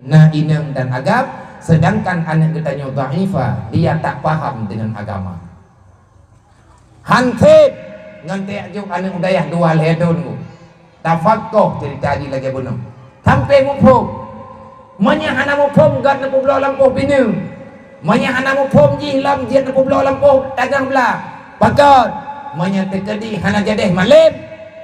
na inang dan agam, sedangkan anak getanya dhaifah, dia tak paham dengan agama. Hantip nganti ajuk anak udayah dua ledon tafakoh cerita haji lagi bunuh sampai mufum menyahana mufum gad na publo lampuh binu menyahana mufum jihlam jiat na publo lampuh dagang belah pakot menyatekedi hana jadeh malim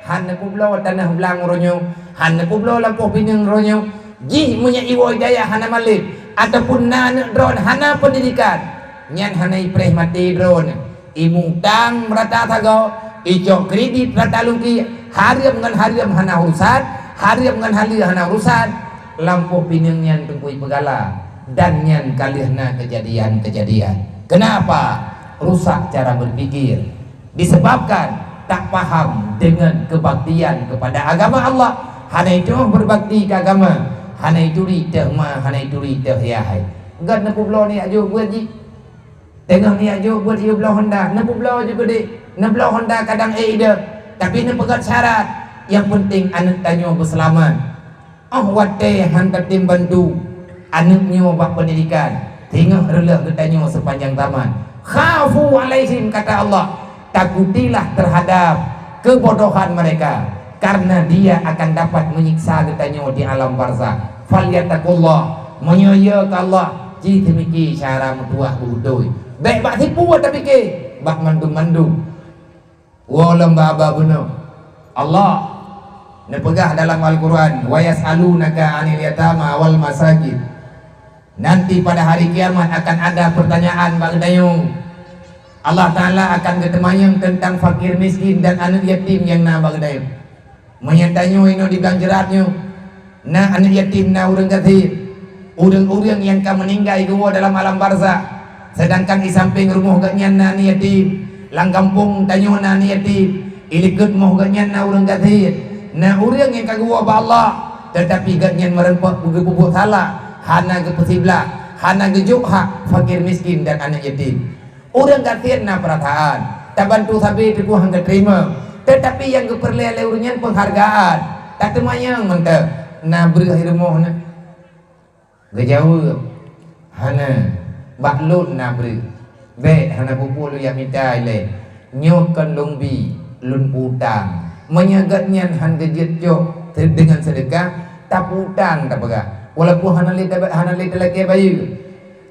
hana publo tanah belang ronyo hana publo lampuh binu ronyo jih munya iwo hidayah hana malim ataupun na drone hana pendidikan nyan hana ipreh mati drone imutang merata tago ijo kredit merata luki hariam ngan hariam hana urusan hariam ngan haliam hana urusan lampu pinang nyan tungkui pegala dan nyan kalihna kejadian-kejadian. Kenapa? Rusak cara berpikir disebabkan tak paham dengan kebaktian kepada agama Allah. Hana itu berbakti ke agama, hana itu ritah ma, hana itu ritah yahai gad na publo ni ajo buat ji tengah ni ajo buat ia belah Honda na publo juga dek na belah Honda kadang ida tapi na pegat syarat yang penting anak tanya berselamat. Oh wate hantar tim bantu anaknya bak pendidikan tengah relah bertanya sepanjang zaman khafu alaihim kata Allah, takutilah terhadap kebodohan mereka karena dia akan dapat menyiksa bertanya di alam barzakh. Falyattaqullah menyaya ke Allah ji temiki cara mutuah budoi baik bak tipu tapi ke bak mandung-mandung walam baba benar Allah nepegah dalam Al-Quran wa yas'alunaka 'anil yatama wal masajid. Nanti pada hari kiamat akan ada pertanyaan bagdayung. Allah Ta'ala akan ketemayang tentang fakir miskin dan anak yatim yang na bagdayung. Menyatanyo ino di ganjeratnyo na anak yatim na urang gathir urang-urang yang ka meninggal gua dalam alam barzakh sedangkan di samping rumah ganyan na ni yatim lang kampung tanyo na ni yatim ilikut moh ganyan na urang gathir na urang yang kagua ba Allah tetapi ganyan merempak bubuk salah hana ke pesibla hana gejuk hak fakir miskin dan anak yatim urang gathir na perataan tak bantu sabi tu hang terima tetapi yang keperlele urangnya penghargaan tak temayang mentah na berah rumah na gejauh hana baklun na ber be hana pupul yang minta ile nyokan lungbi lun putang menyagatnya han gejet jo dengan sedekah tak putang tak pegah walaupun hana lita lagi bayu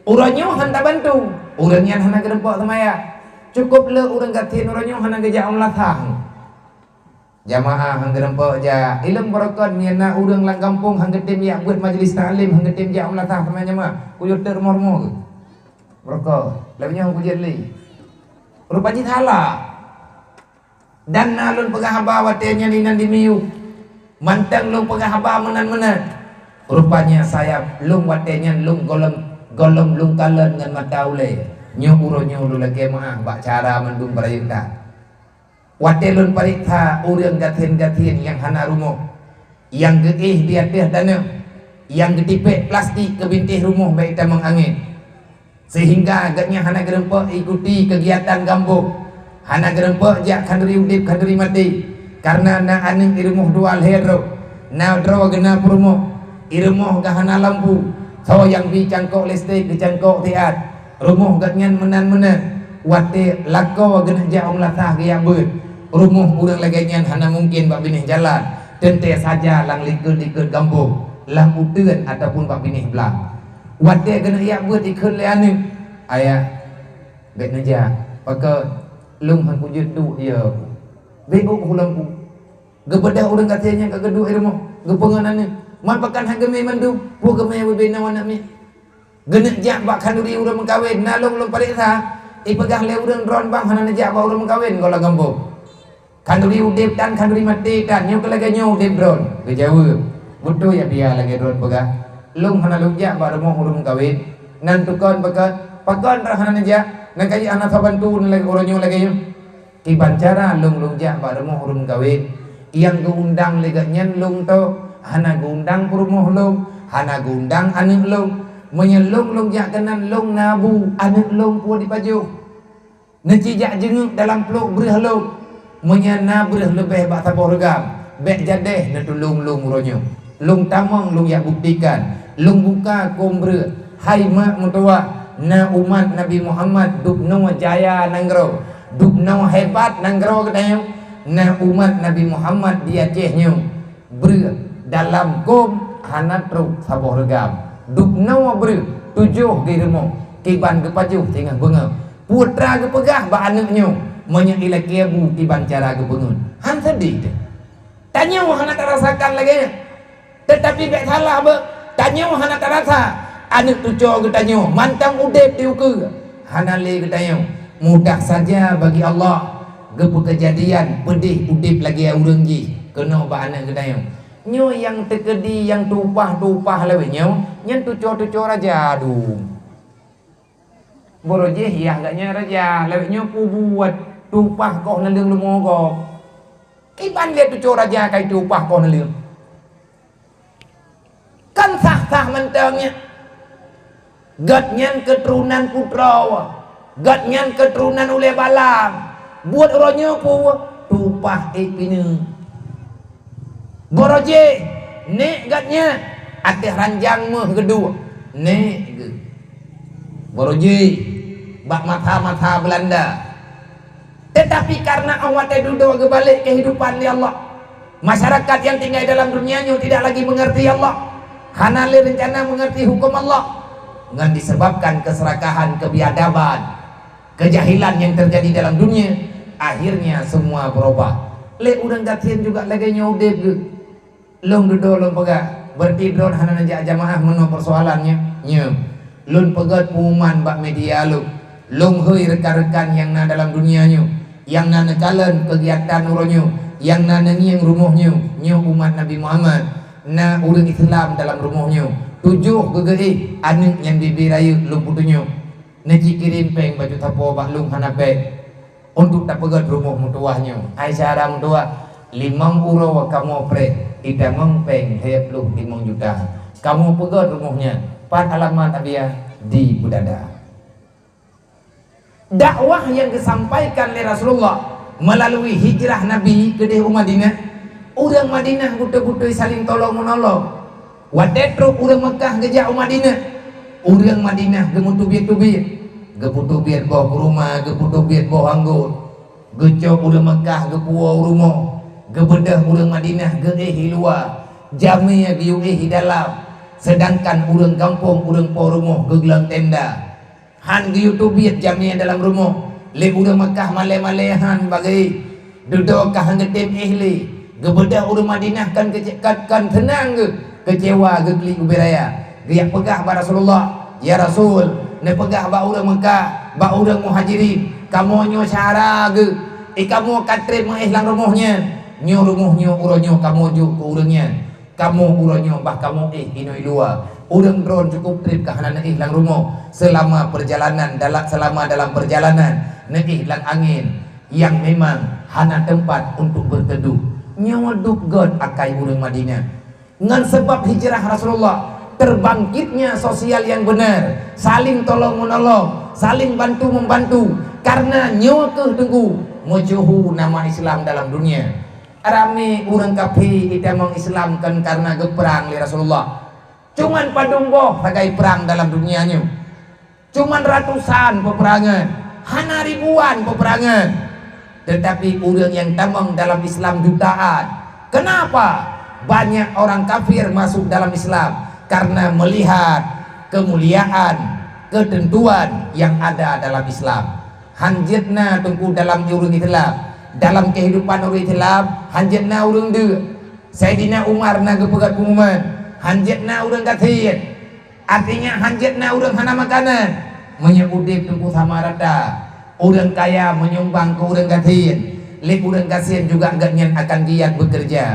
uranyo han tak bantu urangnya hana gerempak semaya cukup le urang gatin uranyo hana gejak umlathang jamaah hang gerempak ja ilmu barakat miana urang lang kampung hang getim ya buat majlis taklim hang getim ja umlathang semaya mah kuyut termor-mor barakat labnya hang kujat li rupanya salah dan nalun pegahaba watenya ninan dimiu mantang lung pegahaba menan-menan rupanya sayap lung watenya lung golong lung kalen ngan mataule nyo uronyo lu lagi mah bak cara mendung parayuta watelun parikha urang gatin-gatin yang hana rumah yang geih biadeh dana yang getipek plastik ke bintih rumah baik tamang angin sehingga agaknya hana gerempak ikuti kegiatan gambuk hana gerempak jak kanduri udip kanduri mati karena na aning irumuh dual hero na draw gena perumuh irumuh gahana lampu so yang bi cangkok listrik di cangkok tiat rumuh gatnyan menan-menan wate lako gena jak umlatah gaya beut rumuh urang laganyan hana mungkin bak binih jalan tente saja lang likut gambung lang uteun ataupun bak binih belang wate gena ya beut ikut le anu aya bet naja paka lung han kujut tu dia bego ulang ku gebedah urang katanya ka gedu irmo gepenganane man pakan ha geme mandu pu geme bebena wana mi genek jak bak kanduri urang mengkawin nalung lung pariksa ipegah le urang dron bang hana jak bak urang mengkawin gola gambung kanduri udip dan kanduri mati dan nyo kelaga nyo udip dron gejawa butuh ya biar lagi dron pegah lung hana lung jak bak rumah urang mengkawin nan tukon pakan rahana jak nan kaji anak sabantu lagi orangnya lagi kiban cara lung jak bak rumah urang mengkawin yang geundang leganya lung to hana geundang rumah lung hana geundang anak lung menyelung jak kenan lung nabu anak lung pu dipaju necijak jenguk dalam peluk berah lung menyana berah lebih bak tapor regam bek jadeh na tulung lung ronyo lung tamang lung yak buktikan lung buka kombre hai mak mutua na umat Nabi Muhammad dupno jaya nanggro dupno hebat nanggro kedayang na umat Nabi Muhammad di Acehnya ber dalam kom hana truk saboh regam dupno ber tujuh di rumah kiban kepajuh tengah benga putra kepegah ba anaknya menya ila kebu kiban cara kebengun han sedih tanya hana terasakan lagi tetapi bek salah be tanya hana terasa anak tujuh ketanya mantang udep diukur hana le ketanya mudah saja bagi Allah gepu kejadian pedih udip lagi urang ji kena ba anak ketanya nyo yang tekedi yang tupah lewe nyo nyen tujuh raja aduh boroje hiah gaknya raja lewe nyo pu buat tupah kok nalung lumogo kiban lihat tujuh raja kai tupah kok nalung kan sah-sah mentangnya gatnyan keturunan putra gatnyan keturunan ule balang buat orangnya pu tupah ipine boroje nek gatnya ateh ranjang meh gedua nek boroje bak mata-mata Belanda tetapi karena awak duduk kebalik kehidupan di Allah masyarakat yang tinggal dalam dunianya tidak lagi mengerti Allah hana le rencana mengerti hukum Allah dengan disebabkan keserakahan kebiadaban kejahilan yang terjadi dalam dunia akhirnya semua berubah le udang gatian juga lagi nyodep long duduk long pegah bertidur hana najak jamaah meno persoalannya nye lun pegat pengumuman bak media long hei rekan-rekan yang na dalam dunianya yang na nekalan kegiatan uronyo yang na ngiang rumahnya nyo umat Nabi Muhammad na urang Islam dalam rumahnya tujuh gegei anak yang dibirayu lung putunyo neji kirim peng baju tapo bak lung hanape untuk tak pegat rumah mutuahnya Aisyah mutua 5 euro kamu pre ida mengpeng hep lu 5 juta kamu pegat rumahnya 4 alamat dia di Budada dakwah yang disampaikan oleh Rasulullah melalui hijrah Nabi ke Madinah urang Madinah butuh-butuh saling tolong menolong watetro urang Mekah gejak Madinah urang Madinah gemutu biat-biat gebutuh biat bawa rumah gebutuh biat bawa anggur gecok urang Mekah gepuau rumah gebedah urang Madinah geeh luar jamiah giueh dalam sedangkan urang kampung urang po rumah gegelang tenda han giutu biat jamiah dalam rumah le urang Mekah male-malehan bagai duduk kah ngetem ehli gebedah urang Madinah kan tenang ke kecewa ke klik ubiraya giak pegah ba Rasulullah ya Rasul ne pegah ba urang Mekah ba urang muhajirin kamu nyo syara ge kamu katrim mengihlang rumahnya nyo rumahnya uronyo kamu juk ke urangnya kamu uronyo bah kamu inoi luar urang drone cukup trip ke hanana ihlang rumah selama dalam perjalanan ne ihlang angin yang memang hana tempat untuk berteduh nyawa duk god akai urang Madinah dengan sebab hijrah Rasulullah terbangkitnya sosial yang benar saling tolong menolong saling bantu membantu karena nyawa tengku mujuhu nama Islam dalam dunia rame urang kapi kita mengislamkan karena geperang li Rasulullah cuman padungboh sebagai perang dalam dunianya cuman ratusan peperangan hana ribuan peperangan tetapi urang yang tamang dalam Islam jutaan kenapa banyak orang kafir masuk dalam Islam karena melihat kemuliaan ketentuan yang ada dalam Islam hanjitna tunggu dalam urang Islam dalam kehidupan orang Islam hanjitna urang de Sayyidina Umar na gepegat pengumuman hanjitna urang kathir artinya hanjitna urang hana makanan menyebudip tunggu sama rata urang kaya menyumbang ke urang kathir lek urang kasihan juga agaknya akan giat bekerja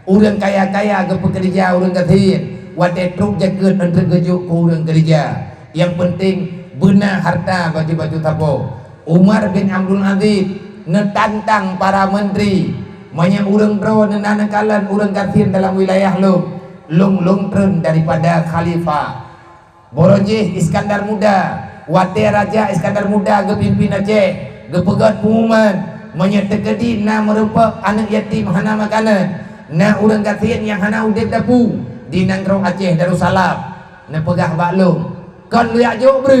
urang kaya-kaya ke pekerja urang kathir wate truk jaket untuk gejuk ke urang kerja yang penting benar harta baju-baju tapo Umar bin Abdul Aziz netantang para menteri banyak urang bro nenanakalan urang kathir dalam wilayah long tren daripada khalifah Boroje Iskandar Muda wate Raja Iskandar Muda ke pimpin Aceh ke pegat pengumuman menyetekedi na merupa anak yatim hana makanan na urang kathir yang hana udep dapu di Nangrong Aceh Darussalam ne pegah baklum kon liak jok ber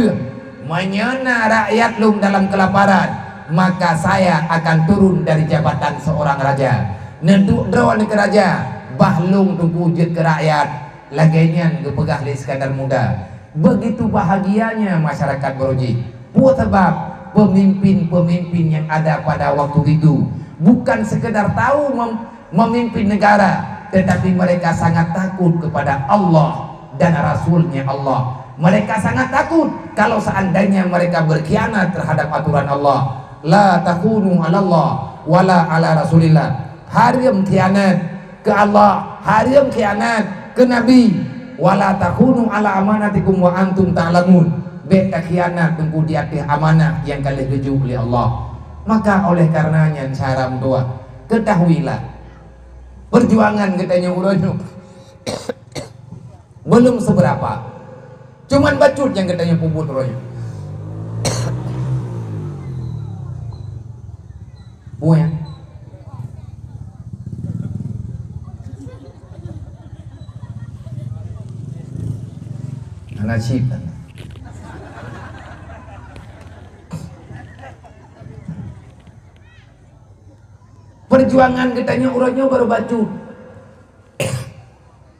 menyana rakyat lum dalam kelaparan, maka saya akan turun dari jabatan seorang raja neduk draw ni ke raja bahlung tunggu wujud ke rakyat lagainya ke pegah li Iskandar Muda. Begitu bahagianya masyarakat Beroji buat sebab pemimpin-pemimpin yang ada pada waktu itu bukan sekedar tahu memimpin negara, tetapi mereka sangat takut kepada Allah dan Rasulnya Allah. Mereka sangat takut kalau seandainya mereka berkhianat terhadap aturan Allah. La takunu ala Allah wala ala Rasulillah. Haram khianat ke Allah, haram khianat ke Nabi. Wala takunu ala amanatikum wa antum ta'lamun. Beta khianat tunggu di atas amanah yang kalian tuju oleh Allah. Maka oleh karenanya cara doa, ketahuilah perjuangan katanya uronyo belum seberapa. Cuman bacut yang katanya puput royo. Buaya. Anak cip. Perjuangan katanya uronyo baru bacut.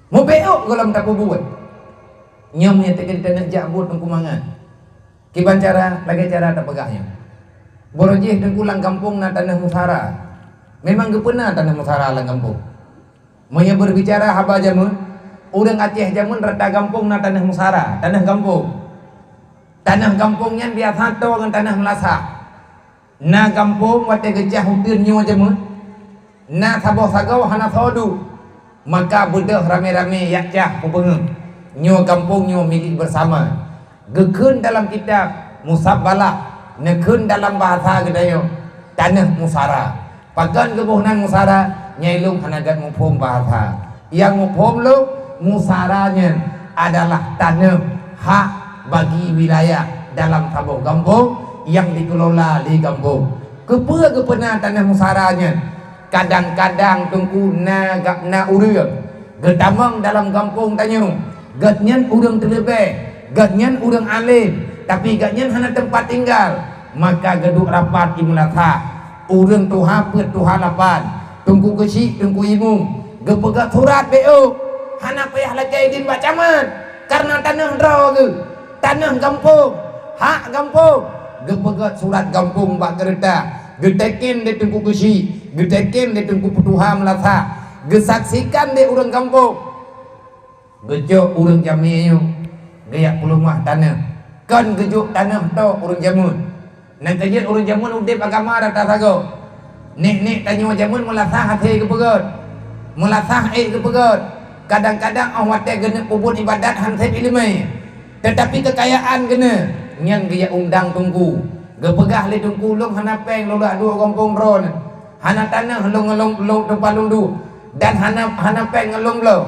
Mau beok kalau tak buat. Nyomnya tekan tanah jabut tengkumangan. Kiban cara lagi cara tak pegahnya. Borojih tengkulang kampung na tanah musara. Memang gepena tanah musara lang kampung. Monya berbicara haba jamun, urang Aceh jamun rada kampung na tanah musara, tanah kampung. Tanah kampungnya biasa to dengan tanah Melasa. Na kampung wate gejah hutir nyo jamun. Na saboh sagau hana sodu. Maka budak rame-rame yakcah pupengeng. Nyo kampung nyo milik bersama. Gekun dalam kitab Musabbalah, nekun dalam bahasa gedayo tanah musara. Pakan kebunan musara nyailung hanagat mufhum bahasa. Yang mufhum lu musaranya adalah tanah hak bagi wilayah dalam sabuh kampung yang dikelola di kampung. Kepena tanah musaranya. Kadang-kadang tungku na urang getamang dalam kampung tanyo. Gatnyan urang terlebih, gatnyan urang alim, tapi gatnyan hana tempat tinggal. Maka geduk rapat di Melasa, urang tuha pet tuha lapan, tungku kesi, tungku imung, gepegat surat BO, hana payah lagi din bacaman, karena tanah draw ke, tanah kampung, hak kampung, gepegat surat kampung bak kereta, getekin di tungku kesi, getekin di tungku petuha Melasa, gesaksikan di urang kampung. Gejuk urang jamiyo gayak pelumah tanah kan gejuk tanah to urang jamun nan kejut urang jamun udip agama rata sago nek tanyo jamun melasah hati ke pegot melasah ke pegot kadang-kadang awate gene ubun ibadat hansep ilmu tetapi kekayaan gene nyan gayak undang tungku gepegah le tungku lung hana peng lola dua kampung ron hana tanah long tempat lundu dan hana peng ngelung lo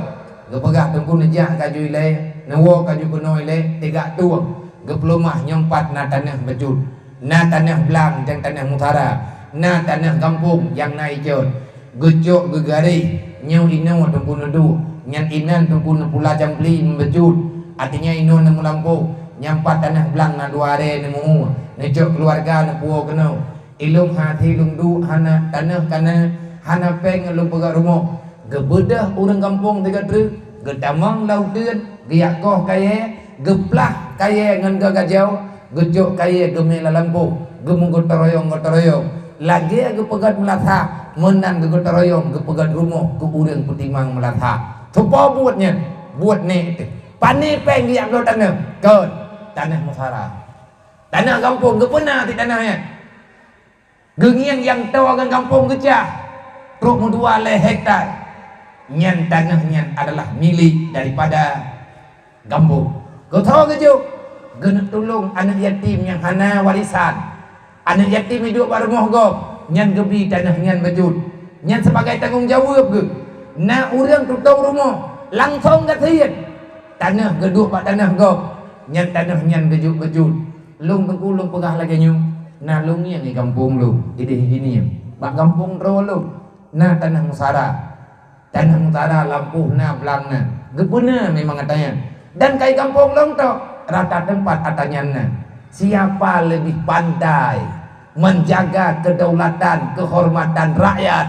gepegah tungku nejah kaju ile nawo kaju kuno ile tiga tua geplumah nyompat na tanah bejut na tanah belang dan tanah mutara na tanah kampung yang naik jod gejok gegari nyau ino tungku nedu nyan inan tungku nepula jambli bejut artinya ino nemu lampu nyampat tanah belang na duare nemu nejok keluarga nepuo keno ilung hati lungdu hana tanah kana hana peng lung pegak rumah gebedah urang kampung tiga truk gedamang lautan giak koh kaya geplah kaya ngan gagajau gejok kaya gemela lampu gemung gotoroyong lagi gepegat Melasa menan gotoroyong gepegat rumah ke urang putimang Melasa tupo buatnya buat ni pani peng giak lo tanah ke tanah musara tanah kampung gepena di tanahnya gengiang yang tahu akan kampung gejah truk mudua le hektar nyan tanahnya adalah milik daripada kampung. Kau tahu ke jo? Genek tolong anak yatim yang hana warisan. Anak yatim hidup baru mohgop. Nyan gebi tanah nyan bejut. Nyan sebagai tanggung jawab ke. Na urang tutau rumah langsung kasihan. Tanah geduk pak tanah gop. Nyan tanah nyan bejut. Lung tengkulung pegah lagi nyu. Na lung yang di kampung lu. Ide gini. Pak kampung ro lu. Na tanah musara. Tanah utara lampu na belang na gepuna memang katanya Dan kai kampung long to rata tempat atanyana. Siapa lebih pandai menjaga kedaulatan, kehormatan rakyat?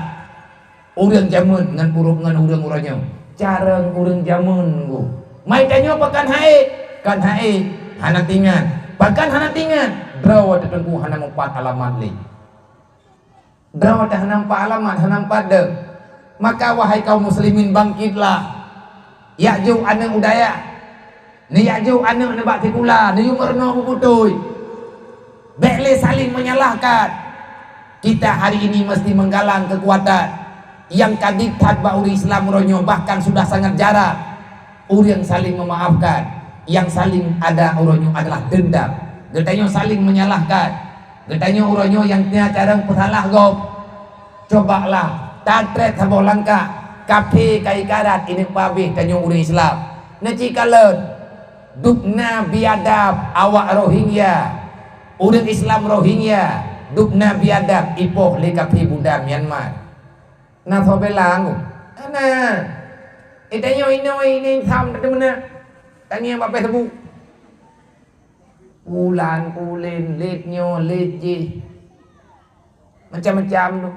Urang jamun dengan urang-urangnya. Cara urang jamun go. Mai tanyo pakan hae, kan hae hana tingan. Pakan hana tingan. Draw tetengku hana 4 alamat le. Draw hana 4 alamat, hana 4 de. Maka wahai kaum muslimin bangkitlah. Ya'ju anak udaya. Ni ya'ju anak nebak tikula, ni yumerno puputui. Bekle saling menyalahkan. Kita hari ini mesti menggalang kekuatan yang kadiktat bauri Islam ronyo, bahkan sudah sangat jarang orang saling memaafkan. Yang saling ada uronyo adalah dendam. Getanyo saling menyalahkan. Getanyo uronyo yang punya cara pesalah gop. Cobalah tatret habo langka kafe kai karat ini pabih tanyo urang Islam. Neci kalen dukna biadab awak Rohingya. Urang Islam Rohingya dukna biadab ipoh le kafe Buddha Myanmar. Na thobelang. Ana. Itanyo ini tham ada mana? Tanya apa tebu? Ulan, ulen, letnyo, letji. Macam-macam tu.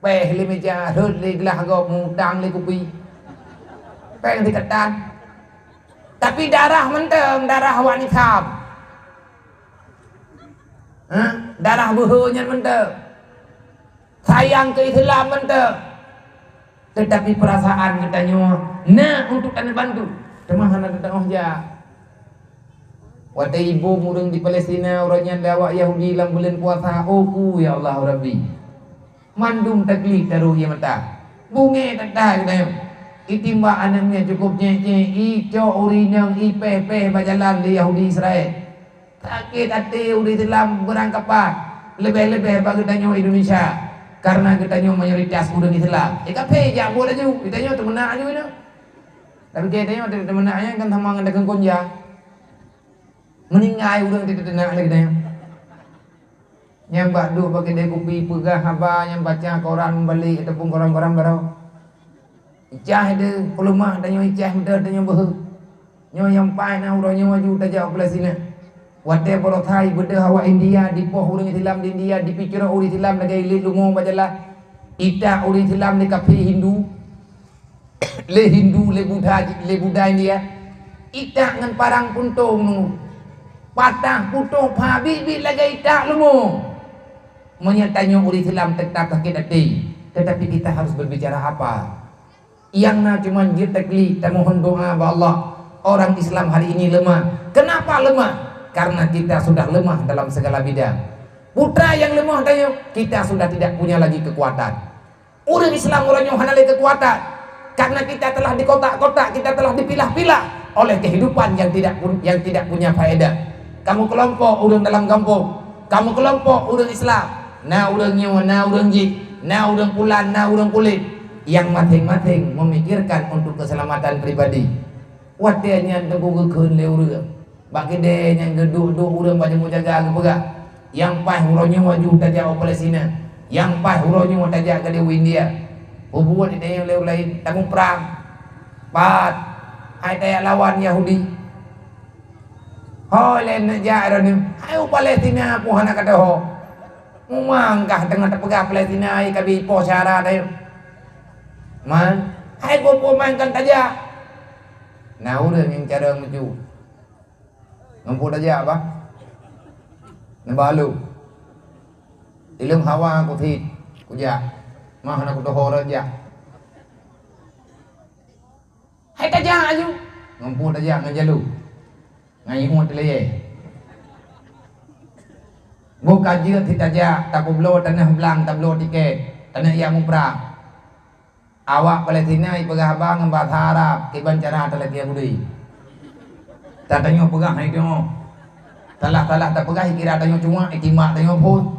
Peh le meja, hut le gelah go, mutang le kopi. Peh di ketan. Tapi darah menteng, darah wanita. Darah buhunya menteng. Sayang ke Islam menteng. Tetapi perasaan katanya, nah untuk anda bantu. Temahan ada tengah ja. Watai ibu murung di Palestina orangnya lawak Yahudi dalam bulan puasa. Oku ya Allah Rabbi. Mandum taklif taruh ya mata. Bunge tak katanya. Itimba anaknya cukup nyeh-nyeh. Ico urinyang ipeh-peh bajalan di Yahudi Israel. Sakit hati uri Islam berangkapan. Lebih-lebih bagi tanya Indonesia. Karena katanya mayoritas urang Islam. Kape jak boleh ju. Katanya temenak ju itu. Tapi katanya temenaknya kan sama ngandakan konja. Meningai urang tidak tenak lagi katanya. Yang bakdu pakai dia kopi pegah haba yang baca koran balik ataupun koran-koran baru. Icah dia pelemah tanya icah muda tanya behu. Nyo yang pai na urang nyo maju tajak Palestina. Wate borothai beda hawa India di poh urang Islam di India dipikir urang Islam lagi ilit lungo bajalah. Ita urang Islam di kafe Hindu. Le Hindu le Buddha India. Ita ngan parang puntung nu. Patah putuh pabi lagi ita lungo. Menyatanya urang Islam tetap sakit hati. Tetapi kita harus berbicara apa? Yang na cuma jitakli dan mohon doa ba Allah. Orang Islam hari ini lemah. Kenapa lemah? Karena kita sudah lemah dalam segala bidang. Putra yang lemah tanya, kita sudah tidak punya lagi kekuatan. Orang Islam orangnya hanale kekuatan. Karena kita telah di kotak-kotak, kita telah dipilah-pilah oleh kehidupan yang tidak punya faedah. Kamu kelompok orang dalam kampung, kamu kelompok orang Islam. Na orang nyawa, na orang ji, na orang pulan, na orang kulit. Yang masing-masing memikirkan untuk keselamatan pribadi. Watianya tengku keun le urang. Bagi dia yang geduk-geduk urang baca mau jaga ke yang pah urangnya waju tajak Palestina, yang pah urangnya mau tajak ke India. Hubungan itu yang lain tanggung perang. Pat hai tajak lawan Yahudi. Ho len najak ni. Hai Palestina pu hana kata ho. Mangkah tengah terpegah Palestina ai kabi po syara dah. Man, hai po mainkan tajak. Nah urang yang cara maju. Ngampun aja apa? Nambalu. Ilmu hawa aku thit, kuja. Mah nak kutohor aja. Hai taja aju. Ngampun aja ngajalu. Ngai huat leye. Buka je thit aja, tak blo tanah belang, tak blo tiket. Tanah yang mupra. Awak Palestina ipegah abang bahasa Arab, kiban cara talaki Yahudi. Tanya pegah hai tengok. Talah tak pegah kira tanya cuma ikimak tanya pun.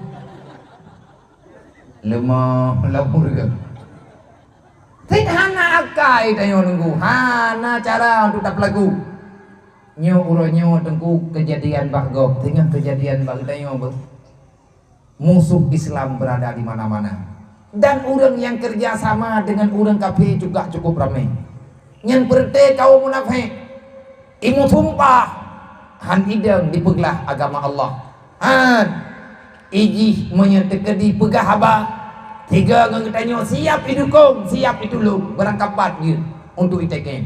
Lemah lapur ke. Tidak hana akai tanya nunggu. Hana cara untuk tak pelaku. Nyo uronyo tengku kejadian bagop dengan kejadian bagi tanya apa. Musuh Islam berada di mana-mana. Dan orang yang kerja sama dengan orang kafir juga cukup ramai. Yang berte kaum munafik. Imu sumpah han ideng dipeglah agama Allah. Han iji menyetekedi pegah haba. Tiga ngetanyo siap idukung, siap ditulung, berangkapat dia untuk iteken.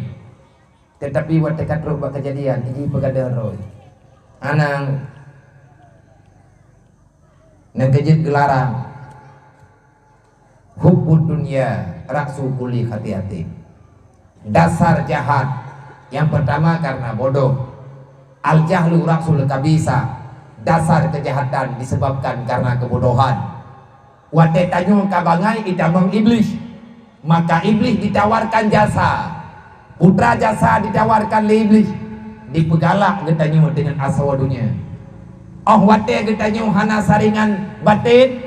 Tetapi waktu katro bak kejadian iji pegadar roy. Anang nekejit gelarang hubbud dunia raksu kuli hati-hati. Dasar jahat yang pertama karena bodoh. Al jahlu raksul kabisa. Dasar kejahatan disebabkan karena kebodohan. Wate tanyo kabangai itamang iblis, maka iblis ditawarkan jasa, putra jasa ditawarkan le iblis, dipegalak getanyo dengan asawa dunia. Oh wate getanyo hana saringan batin,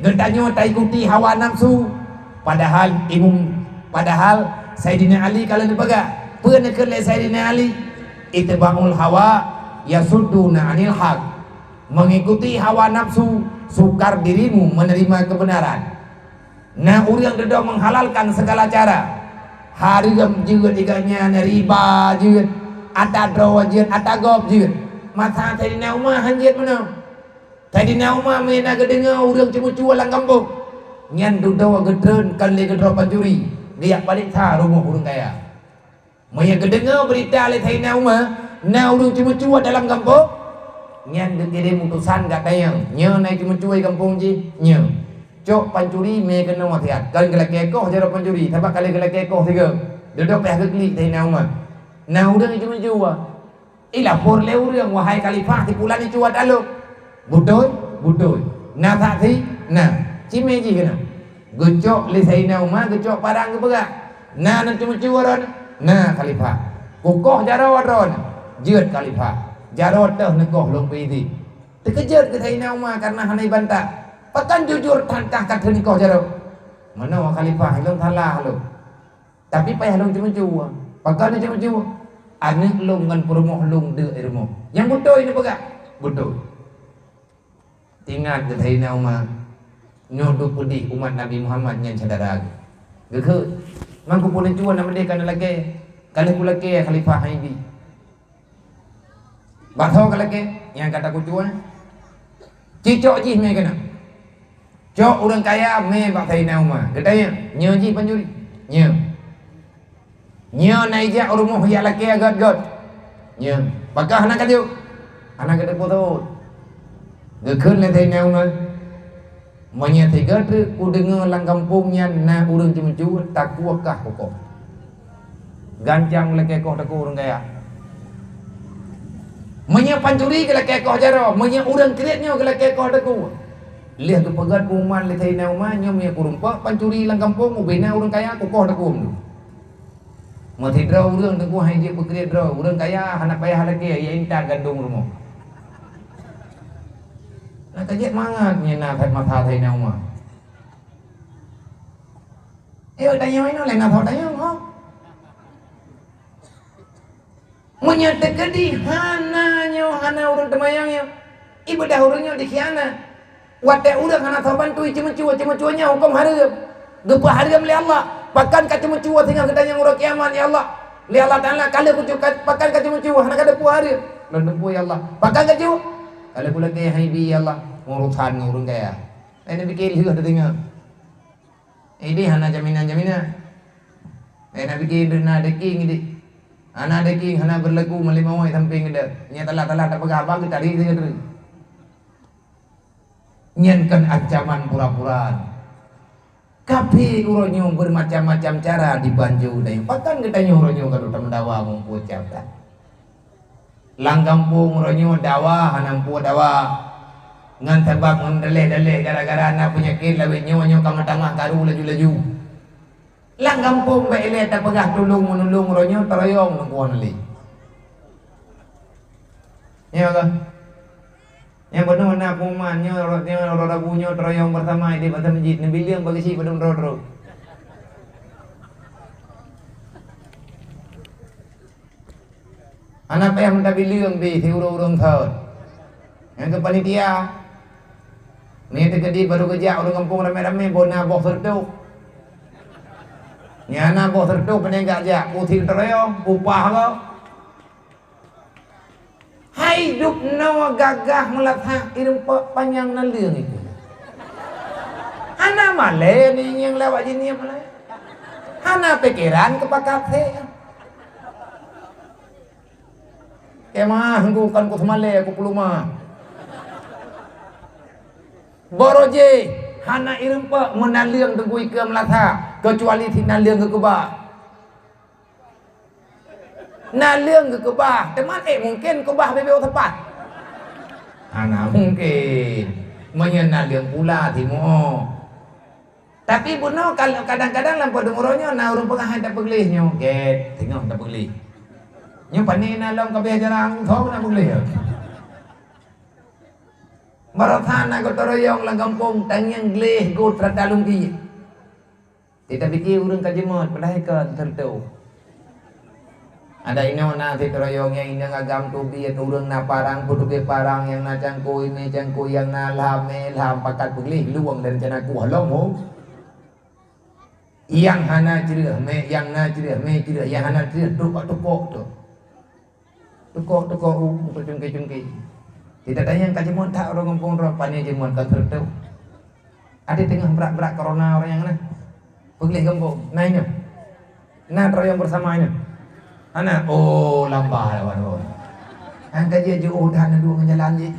getanyo tak ikuti hawa nafsu, padahal Sayyidina Ali kalau dipegang pernah kerle Sayyidina Ali itba'ul hawa yasudduna anil haq, mengikuti hawa nafsu sukar dirimu menerima kebenaran. Nah urang dedo menghalalkan segala cara. Harigam juga diganya riba juga, atadro juga, atagob juga. Masa Sayyidina Umar hanjit mana? Sayyidina Umar mena gedenga urang cuma lang kampung. Nyan dudo gedren kan le gedro pancuri. Dia balik sa rumah urang kaya. Maya gedenga berita le Sayyidina Umar, nah urang cuma dalam kampung. Nyan dikirim utusan kat dayang nya naik cuma cuai kampung ji nya cok pancuri me kena matiat kalau gelak kekoh jara pancuri tapi kalau gelak kekoh tiga duduk peh keklik teh nauma nah urang cuma jua lapor le urang wahai khalifah di pulan ni cuat alu budoy nah tak thi nah cime ji kena gecok le sai nauma gecok parang ke berak nah cuma cuaran nah khalifah kokoh jara wadron jeut khalifah jarod dah negoh long pidi. Terkejut ke Sayyidina Umar karena hanai bantah. Pakan jujur tantah kata nikoh jarod. Mana wa khalifah long thalah lo. Tapi payah long cuma jua. Pakan cuma jua. Anak long ngan perumoh long de irmo. Yang betul ini pegak. Betul. Ingat ke Sayyidina Umar. Nyodo pedih umat Nabi Muhammad yang sadara. Gekut. Mangku pun jua nama dia kana lagi. Kalau ku lagi khalifah haidi. Bathau kalake yang kata kucuan cicok ji me kena cok orang kaya me bak Sayyidina Umar katanya nya ji pancuri nya naija rumah ya laki agak nya bakah anak kaju anak kata foto gekeun le Sayyidina Umar manya tiga tu ku dengar lang kampungnya na urang cuma tak kuakah pokok gancang leke koh taku orang kaya. Menya pancuri kala kekoh jaro, menya urang kreatnya kala kekoh daku. Lihat tu pegat kuman le Sayyidina Umar nya menya kurumpa pancuri lang kampung ubena urang kaya ku koh daku. Mati dra urang daku hai dia bekreat dra, urang kaya hana payah lagi ya inta gandung rumah. Nah kajet mangat nya na phat matha Sayyidina Umar. Tanya mana le na thau tanya ngok. Menyatakan di hana orang temayangnya ibadah orangnya dikhianat wate urang hana thaban tu cuma-cuanya hukum haram gepah haram li Allah pakan ka cuma-cua tinggal ketanya urang kiamat ya Allah li Allah Taala kalau ku pakan ka cuma-cua hana kada pu haram lan pu ya Allah pakan ka cu kalau pula ke haibi ya Allah ngurusan urang kaya ini bikin hidup dengar ini hana jaminan ini bikin dena deking ini anak deki hana berlaku melimawai samping ada nya telah tak pegabang kita ri dia nyankan ancaman pura-pura kapi uronyo bermacam-macam cara dibanju dai pakan kita uronyo kalau tam dawa mengucap dah lang kampung uronyo dawa hanampu dawa ngan sebab ngendele gara-gara anak penyakit lawe nyo tengah karu laju lang kampung ba ile ta pegah tulung menulung ronyo teroyong nungkuan li. Ya ka? Yang benar na kuman nyo ragunyo teroyong bersama di pasar masjid nebiliang bagi si padung ro. Anak payah minta biliang di si urang thot. Yang ke panitia. Ni tegedi baru kerja orang kampung rame-rame bona boh sertuk. Nyana boh tertuk penegak aja putih tereo upah lo hidup nawa gagah melatah irempa panjang naliang itu. Hana male ni yang lewat ini male. Hana pikiran kepakate. Kemah aku kan ku semale aku peluma. Boroje hana irempa menaliang tegui ke melatah kecuali ti naliang ke kebah. Naliang ke kebah, teman mungkin kebah bebel tepat. Hana mungkin menyenaliang pula timo. Tapi buno kalau kadang-kadang lampau denguronya na urang pengahan tak pegelih nyo, get tengok tak pegelih. Nyo pani na long kabeh jarang thong na pegelih. Marathan na gotoroyong lang kampung tangyang gleh go tradalung di. Tidak pikir urang kajemot padahal kan terteu. Ada ino na titoroyong yang inang agam tubi at urang na parang putubi parang yang na cangkoy me cangkoy yang na lame lam pakat pegelih luang dari jana ku halong mo. Yang hana cerah me yang na cerah me cerah yang hana cerah tukok tu. Tukok cungki. Tidak ada yang kajemot tak orang kampung orang pani jemot kan terteu. Ada tengah berat-berat corona orang yang na. Pegelih kampung naiknya. Na troyong bersamanya. Anak oh lambah lawan. Angkat dia jauh dah nak dua jalan je.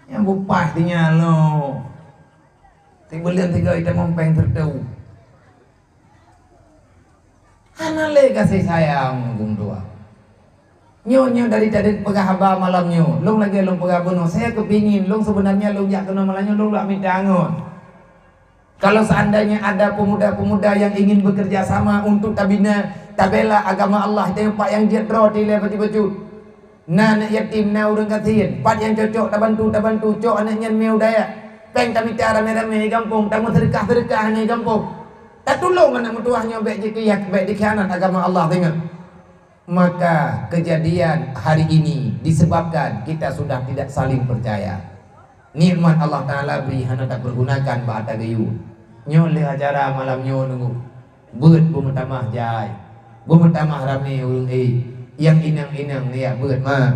Yang bupas tinya lo. Tibulan tiga kita mompeng terteu. Hana le kasih sayang bung tua. Nyo dari pegah haba malamnya. Long lagi long pegah bunuh. Saya kepingin long sebenarnya long jak kena malamnya long lak minta angon. Kalau seandainya ada pemuda-pemuda yang ingin bekerja sama untuk tabela agama Allah, tempat yang jedro di lepas baju. Na anak yatim na urang katin, pat yang cocok tabantu cok anaknya meu daya. Peng kami tiara rame-rame di kampung, tamu sedekah-sedekah di kampung. Tak tolong anak mutuahnya baik dikhianat agama Allah tengok. Maka kejadian hari ini disebabkan kita sudah tidak saling percaya. Nikmat Allah Ta'ala beri hana tak pergunakan bahata gayu. Nyo le acara malam nyo nunggu. Beut bumetamah jai. Bumetamah ramai ulung yang inang-inang lihat beut mah.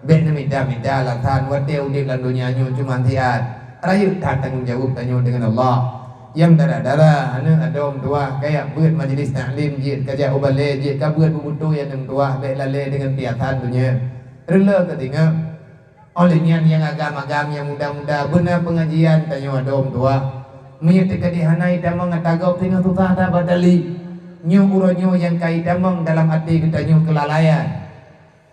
Ben minta latan wateu di dalam dunia nyo cuma tiat. Rayu tak tanggung jawab tanyo dengan Allah. Yang darah-darah anu adom tua kayak beut majlis taklim jid kerja ubale jid ka beut bubutu yang nang tua be lale dengan tiatan dunia. Rela ketinggal olehnya yang agam-agam yang muda-muda benar pengajian tanyo adom tua menyatakan dihanai damang atagop tengah tutah badali nyu uronyo yang kai damang dalam hati kita nyu kelalaian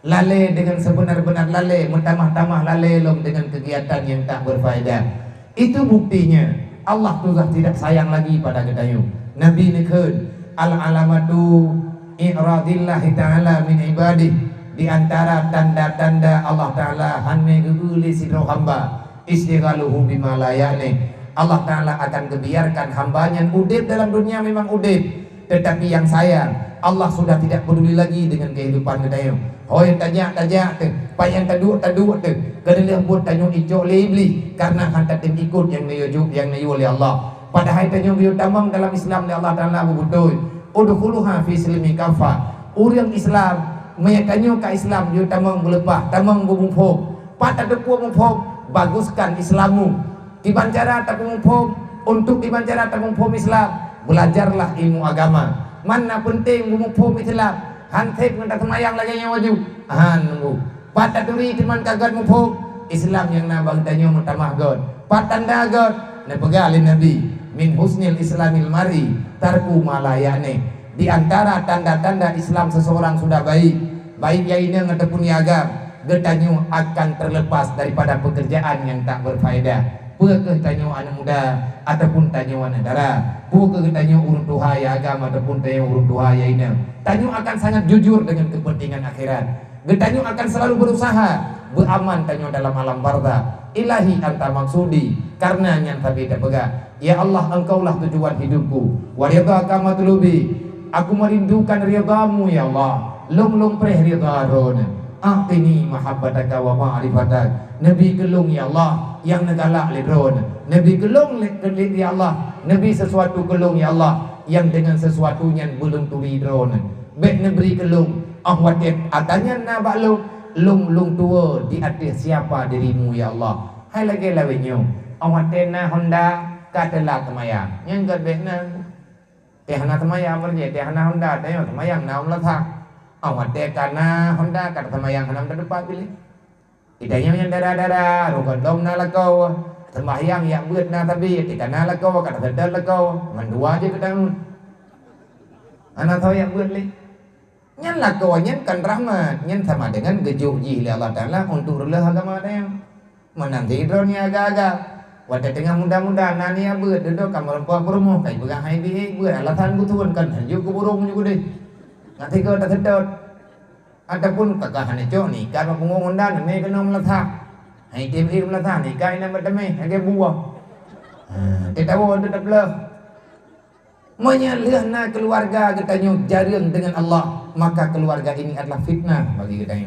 lale dengan sebenar-benar lale mentamah-tamah lale lom dengan kegiatan yang tak berfaedah. Itu buktinya Allah tu tidak sayang lagi pada kita nyu. Nabi nikun al-alamatu i'radillahi ta'ala min ibadih. Di antara tanda-tanda Allah Ta'ala hanme geuli sidro hamba istighaluhu bima layane. Allah Ta'ala akan kebiarkan hambanya udip dalam dunia memang udip, tetapi yang sayang Allah sudah tidak peduli lagi dengan kehidupan kita. Hoi tajak payang taduk tu kedelih buat tanyo ijo lebli karena hantar tim ikut yang nayu oleh Allah. Padahal tanyo biu tamang dalam Islam oleh Allah Ta'ala betul. Udkhuluha fi silmi kafa. Urang Islam meyakannya ke Islam dia tamang berlepah tamang bermumpuk pada depu mumpuk baguskan Islammu dibancara tak mumpuk untuk dibancara tak mumpuk Islam belajarlah ilmu agama mana penting mumpuk Islam hantek mendak semayang lagi yang wajib nunggu pada duri timan kagat mumpuk Islam yang nabang tanyo mutamah god patanda god na pegalin Nabi min husnil islamil mari tarku malayane. Di antara tanda-tanda Islam seseorang sudah baik yang ataupun niaga, getanyo akan terlepas daripada pekerjaan yang tak berfaedah. Pukeh tanyo anak muda ataupun tanyo anak dara. Pukeh tanyo urun tuhaya agama ataupun tanyo urun tuhaya ini. Tanyo akan sangat jujur dengan kepentingan akhirat. Getanyo akan selalu berusaha beraman tanyo dalam alam barzah. Ilahi anta maksudi karena yang tapi tak pegang. Ya Allah, engkaulah tujuan hidupku. Wa ridhaka matlubi. Aku merindukan ridhamu ya Allah. Long preh ridha rona. Aqini mahabbataka wa ma'rifatak. Nabi gelung ya Allah yang negalak lidron. Nabi gelung lidron ya Allah. Nabi sesuatu gelung ya Allah yang dengan sesuatunya belum turi drone. Baik negeri gelung Allah atanya na balu lung tua di atas siapa dirimu ya Allah. Hai lagi lawenyo. Allah na Honda katalah temayang. Yang gadena tehana temayang berje tehana Honda tanya temayang naum letak. Allah kana Honda kata temayang hanam depan pilih. Idanya yang darah-darah rokan dom na lakau. Temayang yang buat na tapi tikana lakau kata sedar lakau. Mandua je kedang. Anak tahu yang buat le. Nyan lakau nyan kan rahmat, nyan sama dengan gejuk ji Allah Taala untuk relah agama dia. Menanti dronya agak-agak. Wadah tengah muda-muda nani abut duduk kamar puak berumuh kai pegang hai bihi buat alasan butuan kan hanjuk ke burung juga deh. Nanti kau tak sedot. Ataupun kakak hanya cok ni kan pengungun dan ni kena meletak. Hai tim ini meletak ni kai nama demi agak buah. Tidak tahu ada belah. Menyalahna keluarga kita jarang dengan Allah, maka keluarga ini adalah fitnah bagi kita.